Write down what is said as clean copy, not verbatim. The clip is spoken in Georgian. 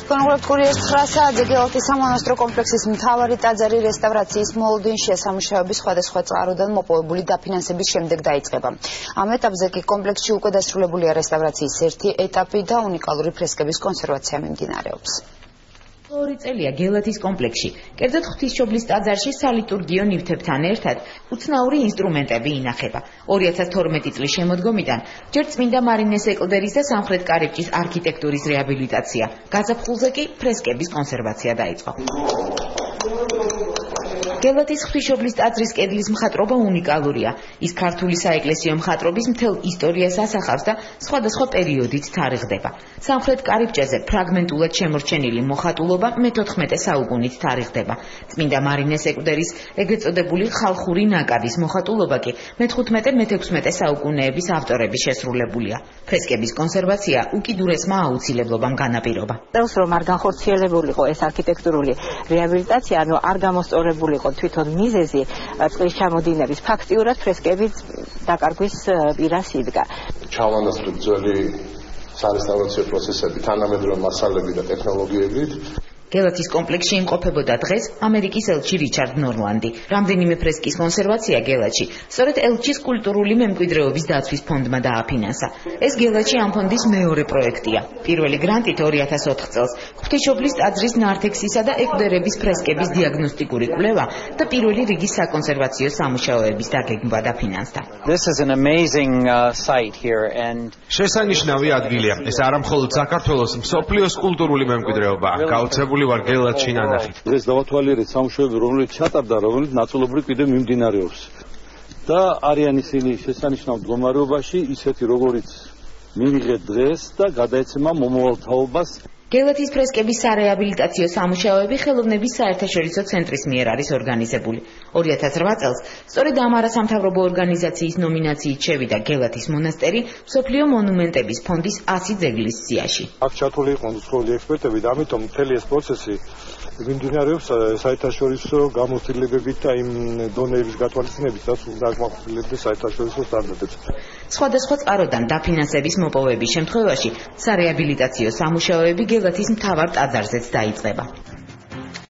განვლებთ კურიერს 9 საათზე გელათის სამონასტრო კომპლექსის მთავარი ტაძარი რესტავრაციის მოლოდინშია სამუშაოების სხვადასხვა წყაროდან მოპოვებული დაფინანსების შემდეგ დაიწყება. Ამ ეტაპზე კი კომპლექსში უკვე დასრულებულია რესტავრაციის ერთი ეტაპი და უნიკალური ფრესკების კონსერვაცია მიმდინარეობს. ორი წელია გელათის კომპლექსში, კერძოდ ღვთისმშობლის ტაძარში სალიტურგიო ნივთებთან ერთად უცნაური ინსტრუმენტები ინახება. 2012 წლის შემოდგომიდან ჯერ წმინდა მარინეს ეკლდერის და სამხრეთ კარიბჭის არქიტექტურის რეაბილიტაცია, გაზაფხულზე კი ფრესკების კონსერვაცია დაიწყო. გელათის ღვთისმშობლის ტაძრის კედლის მხატვრობა უნიკალურია. ის ქართული საეკლესიო მხატვრობის მთელ ისტორიას ასახავს და სხვადასხვა პერიოდით თარიღდება. სამხრეთ კარიბჭეზე ფრაგმენტულად შემორჩენილი მოხატულობა მე-14 საუკუნით თარიღდება. წმინდა მარინეს ეკვდერის ეგრეთ წოდებული ხალხური ნაკადის მოხატულობა კი მე-15-მე-16 საუკუნეების ავტორების შესრულებულია. ფრესკების კონსერვაცია უკიდურესმა აუცილებლობამ განაპირობა. წელს რომ არ განხორციელებულიყო ეს არქიტექტურული რეაბილიტაცია, ანუ არ გამოსწორებულიყო თვითონ მიზეზი წყლის ჩამოდინების, ფაქტიურად ფრესკების დაკარგვის პირას იდგა. ჩავანაცვლეთ ძველი სარესტავრაციო პროცესები თანამედროვე მასალები და ტექნოლოგიებით. გელათის კომპლექსში იმყოფებოდა დღეს ამერიკის ელჩი რიჩარდ ნორლანდი. რამდენიმე ფრესკის კონსერვაცია გელათში სწორედ ელჩის კულტურული მემკვიდრეობის დაცვის ფონდმა დააფინანსა. ეს გელათში ამ ფონდის მეორე პროექტია. პირველი გრანტით 2004 წელს ღვთისმშობლის ტაძრის ნართექსისა და ეკვდერების ფრესკების დიაგნოსტიკური კვლევა და პირველი რიგის საკონსერვაციო სამუშაოების დაგეგმვა დაფინანსდა. შესანიშნავი ადგილია. ეს არა მხოლოდ საქართველოს, მსოფლიოს კულტურული მემკვიდრეობაა. გაოცებული ვარ გელათში ნანახით. დღეს დავათვალიერეთ სამუშაოები, რომელიც ჩატარდა, რომელიც ნაწილობრივ კიდევ მიმდინარეობს. და არიან ისინი შესანიშნავ მდგომარეობაში, ისეთი როგორიც მიიღეთ დღეს და გადაეცემა მომავალ თაობას. გელათის ფრესკების სარეაბილიტაციო სამუშაოები ხელოვნების საერთაშორისო ცენტრის მიერ არის ორგანიზებული. 2008 წელს სწორედ ამ არასამთავრობო ორგანიზაციის ნომინაციით შევიდა გელათის მონასტერი მსოფლიო მონუმენტების ფონდის 100 ძეგლის სიაში. აქ ჩართული იყვნენ უცხოელი ექსპერტები და ამიტომ მთელი ეს პროცესი მიმდინარეობს საერთაშორისო გამოცდილებებით და იმ დონეების გათვალისწინებით, რაც უნდა აკმაყოფილებდეს საერთაშორისო სტანდარტებს. სხვადასხვა წყაროდან დაფინანსების მოპოვების შემთხვევაში სარეაბილიტაციო სამუშაოები გელათის მთავარ ტაძარზეც დაიწყება.